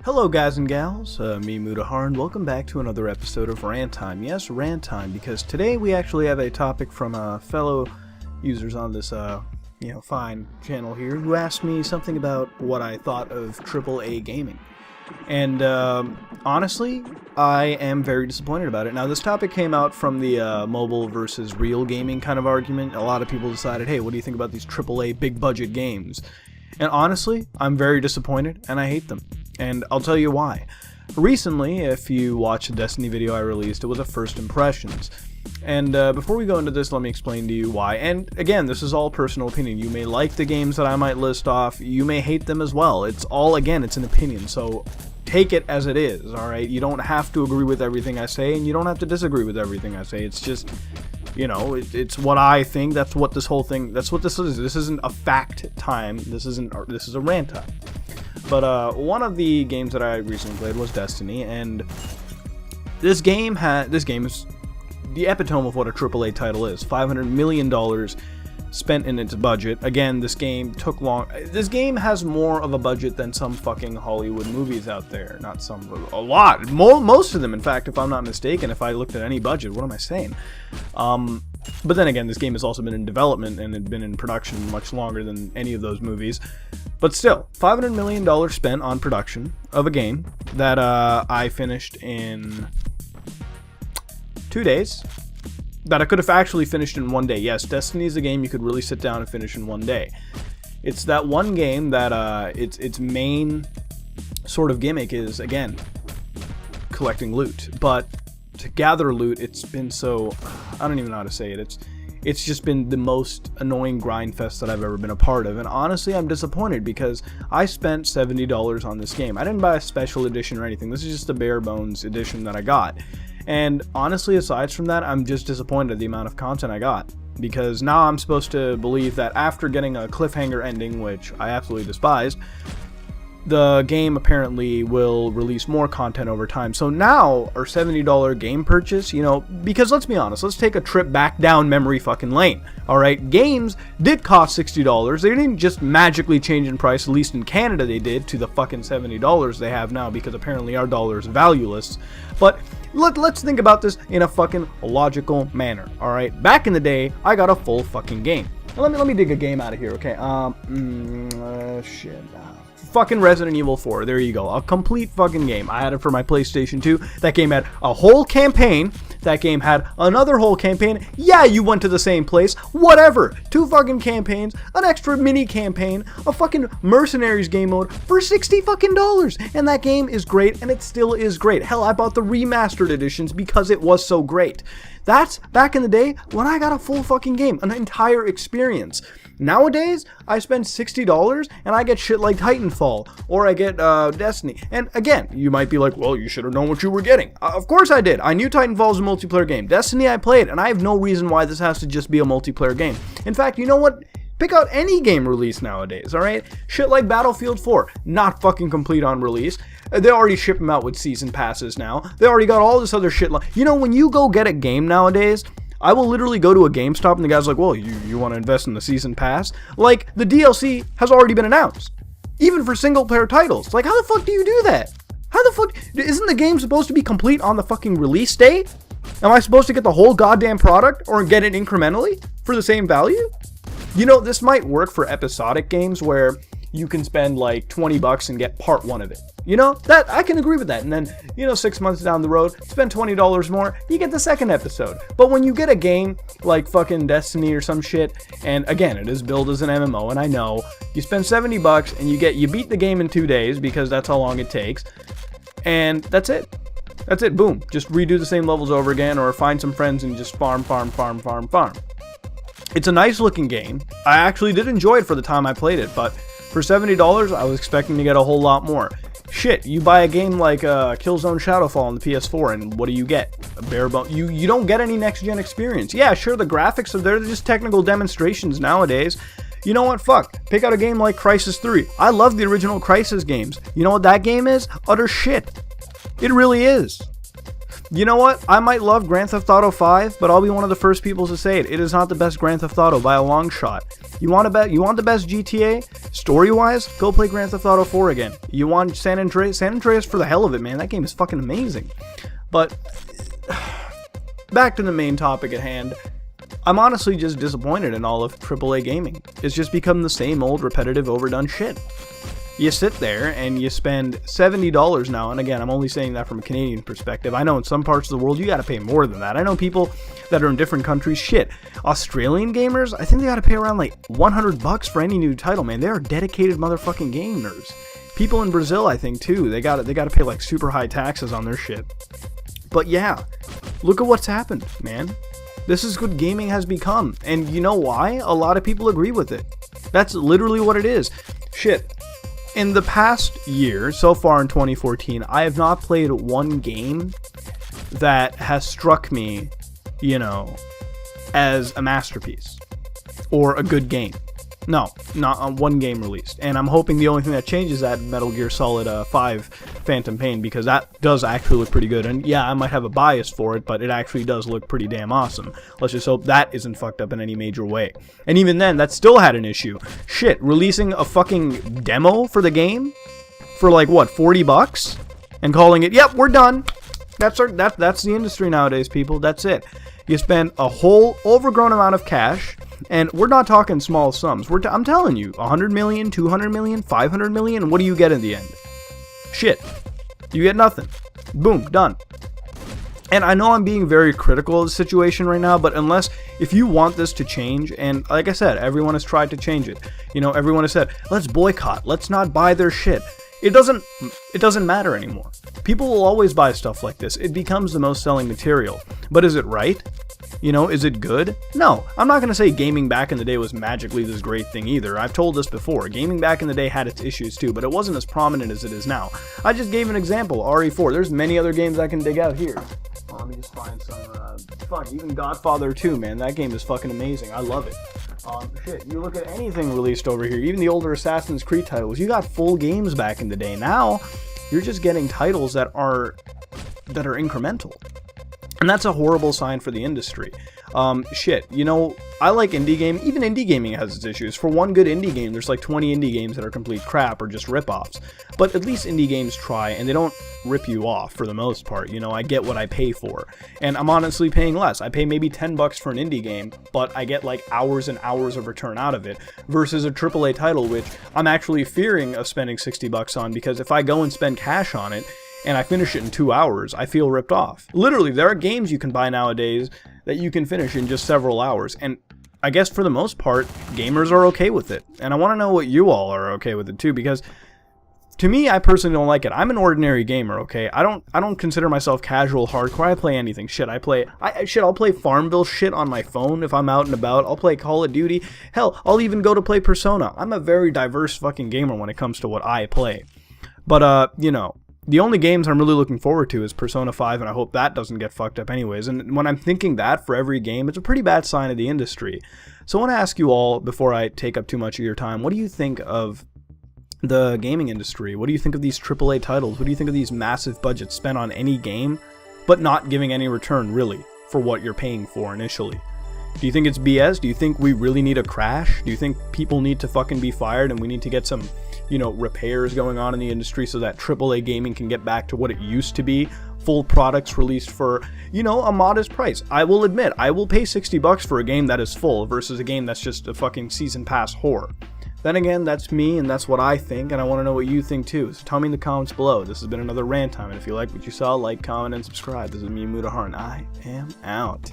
Hello guys and gals, me Mudahar, and welcome back to another episode of Rant Time. Yes, Rant Time, because today we actually have a topic from fellow users on this, fine channel here, who asked me something about what I thought of AAA gaming. And, honestly, I am very disappointed about it. Now, this topic came out from the mobile versus real gaming kind of argument. A lot of people decided, hey, what do you think about these AAA big-budget games? And honestly, I'm very disappointed, and I hate them. And I'll tell you why. Recently, if you watched the Destiny video I released, it was a first impressions. And before we go into this, let me explain to you why. And again, this is all personal opinion. You may like the games that I might list off. You may hate them as well. It's all, again, it's an opinion. So take it as it is, alright? You don't have to agree with everything I say, and you don't have to disagree with everything I say. It's just, you know, it's what I think. That's what this whole thing, that's what this is. This isn't a fact time. This is a rant time. But one of the games that I recently played was Destiny, and this game is the epitome of what a AAA title is. $500 million spent in its budget. Again, this game took long. This game has more of a budget than some fucking Hollywood movies out there. Not some, a lot. Most of them, in fact, if I'm not mistaken. If I looked at any budget, what am I saying? But then again, this game has also been in development and had been in production much longer than any of those movies. But still, $500 million spent on production of a game that I finished in 2 days. That I could have actually finished in 1 day. Yes, Destiny is a game you could really sit down and finish in 1 day. It's that one game that its main sort of gimmick is, again, collecting loot. But to gather loot, it's been so, I don't even know how to say it. It's just been the most annoying grind fest that I've ever been a part of. And honestly, I'm disappointed because I spent $70 on this game. I didn't buy a special edition or anything. This is just a bare bones edition that I got. And honestly, aside from that, I'm just disappointed at the amount of content I got. Because now I'm supposed to believe that after getting a cliffhanger ending, which I absolutely despised, the game apparently will release more content over time. So now, our $70 game purchase, you know, because let's be honest, let's take a trip back down memory fucking lane. Alright, games did cost $60. They didn't just magically change in price, at least in Canada they did, to the fucking $70 they have now, because apparently our dollar is valueless. But let's think about this in a fucking logical manner. Alright, back in the day, I got a full fucking game. Now, let me dig a game out of here, okay? Fucking Resident Evil 4, there you go, a complete fucking game. I had it for my PlayStation 2. That game had a whole campaign. That game had another whole campaign. Yeah, you went to the same place. Whatever. 2 fucking campaigns, an extra mini campaign, a fucking Mercenaries game mode for $60 fucking dollars. And that game is great, and it still is great. Hell, I bought the remastered editions because it was so great. That's back in the day when I got a full fucking game, an entire experience. Nowadays, I spend $60 and I get shit like Titanfall, or I get Destiny. And again, you might be like, well, you should have known what you were getting. Of course I did. I knew Titanfall was a multiplayer game. Destiny I played, and I have no reason why this has to just be a multiplayer game. In fact, you know what? Pick out any game release nowadays, alright? Shit like Battlefield 4, not fucking complete on release. They already ship them out with season passes now. They already got all this other shit. You know, when you go get a game nowadays, I will literally go to a GameStop and the guy's like, well, you want to invest in the season pass? Like, the DLC has already been announced. Even for single player titles. Like, how the fuck do you do that? How the fuck? Isn't the game supposed to be complete on the fucking release date? Am I supposed to get the whole goddamn product or get it incrementally for the same value? You know, this might work for episodic games where you can spend like $20 and get part 1 of it. You know, that I can agree with that. And then, you know, 6 months down the road, spend $20 more, you get the second episode. But when you get a game like fucking Destiny or some shit, and again, it is billed as an MMO, and I know, you spend $70 and you beat the game in 2 days because that's how long it takes, and that's it. That's it, boom. Just redo the same levels over again, or find some friends and just farm. It's a nice looking game. I actually did enjoy it for the time I played it, but for $70, I was expecting to get a whole lot more. Shit, you buy a game like Killzone Shadowfall on the PS4, and what do you get? A bare bone. You don't get any next-gen experience. Yeah, sure, the graphics are there. They're just technical demonstrations nowadays. You know what? Fuck. Pick out a game like Crysis 3. I love the original Crysis games. You know what that game is? Utter shit. It really is. You know what? I might love Grand Theft Auto 5, but I'll be one of the first people to say it. It is not the best Grand Theft Auto by a long shot. You want the best GTA? Story-wise, go play Grand Theft Auto 4 again. You want San Andreas? San Andreas for the hell of it, man. That game is fucking amazing. But back to the main topic at hand. I'm honestly just disappointed in all of AAA gaming. It's just become the same old repetitive overdone shit. You sit there and you spend $70 now, and again, I'm only saying that from a Canadian perspective. I know in some parts of the world you gotta pay more than that. I know people that are in different countries, shit. Australian gamers, I think they gotta pay around like $100 for any new title, man. They are dedicated motherfucking gamers. People in Brazil, I think too, they gotta pay like super high taxes on their shit. But yeah, look at what's happened, man. This is what gaming has become, and you know why? A lot of people agree with it. That's literally what it is. Shit. In the past year, so far in 2014, I have not played one game that has struck me, you know, as a masterpiece or a good game. No, not on one game released. And I'm hoping the only thing that changes that Metal Gear Solid 5 Phantom Pain, because that does actually look pretty good. And yeah, I might have a bias for it, but it actually does look pretty damn awesome. Let's just hope that isn't fucked up in any major way. And even then, that still had an issue. Shit, releasing a fucking demo for the game for like, what, $40? And calling it, yep, we're done. That's the industry nowadays, people. That's it. You spend a whole overgrown amount of cash. And we're not talking small sums. I'm telling you, 100 million, 200 million, 500 million, what do you get in the end? Shit. You get nothing. Boom, done. And I know I'm being very critical of the situation right now, but if you want this to change, and like I said, everyone has tried to change it. You know, everyone has said, let's boycott, let's not buy their shit. It doesn't matter anymore. People will always buy stuff like this. It becomes the most selling material. But is it right? You know, is it good? No, I'm not going to say gaming back in the day was magically this great thing either. I've told this before. Gaming back in the day had its issues too, but it wasn't as prominent as it is now. I just gave an example, RE4. There's many other games I can dig out here. Well, let me just find some, even Godfather 2, man. That game is fucking amazing. I love it. Shit, you look at anything released over here, even the older Assassin's Creed titles, you got full games back in the day. Now, you're just getting titles that are incremental. And that's a horrible sign for the industry. Shit, you know, I like indie game. Even indie gaming has its issues. For one good indie game, there's like 20 indie games that are complete crap or just rip-offs. But at least indie games try, and they don't rip you off for the most part. You know, I get what I pay for. And I'm honestly paying less. I pay maybe $10 for an indie game, but I get like hours and hours of return out of it, versus a AAA title, which I'm actually fearing of spending $60 on, because if I go and spend cash on it, and I finish it in 2 hours, I feel ripped off. Literally, there are games you can buy nowadays that you can finish in just several hours, and I guess for the most part, gamers are okay with it. And I want to know what you all are okay with it too, because to me, I personally don't like it. I'm an ordinary gamer, okay? I don't consider myself casual hardcore. I play anything. Shit, I'll play Farmville shit on my phone if I'm out and about. I'll play Call of Duty. Hell, I'll even go to play Persona. I'm a very diverse fucking gamer when it comes to what I play. But, you know, the only games I'm really looking forward to is Persona 5, and I hope that doesn't get fucked up anyways. And when I'm thinking that for every game, it's a pretty bad sign of the industry. So I want to ask you all, before I take up too much of your time, what do you think of the gaming industry? What do you think of these AAA titles? What do you think of these massive budgets spent on any game, but not giving any return, really, for what you're paying for initially? Do you think it's BS? Do you think we really need a crash? Do you think people need to fucking be fired and we need to get some, you know, repairs going on in the industry so that AAA gaming can get back to what it used to be? Full products released for, you know, a modest price. I will admit, I will pay $60 for a game that is full versus a game that's just a fucking season pass whore. Then again, that's me and that's what I think, and I want to know what you think too. So tell me in the comments below. This has been another Rant Time, and if you like what you saw, like, comment, and subscribe. This is me, Mudaharn. I am out.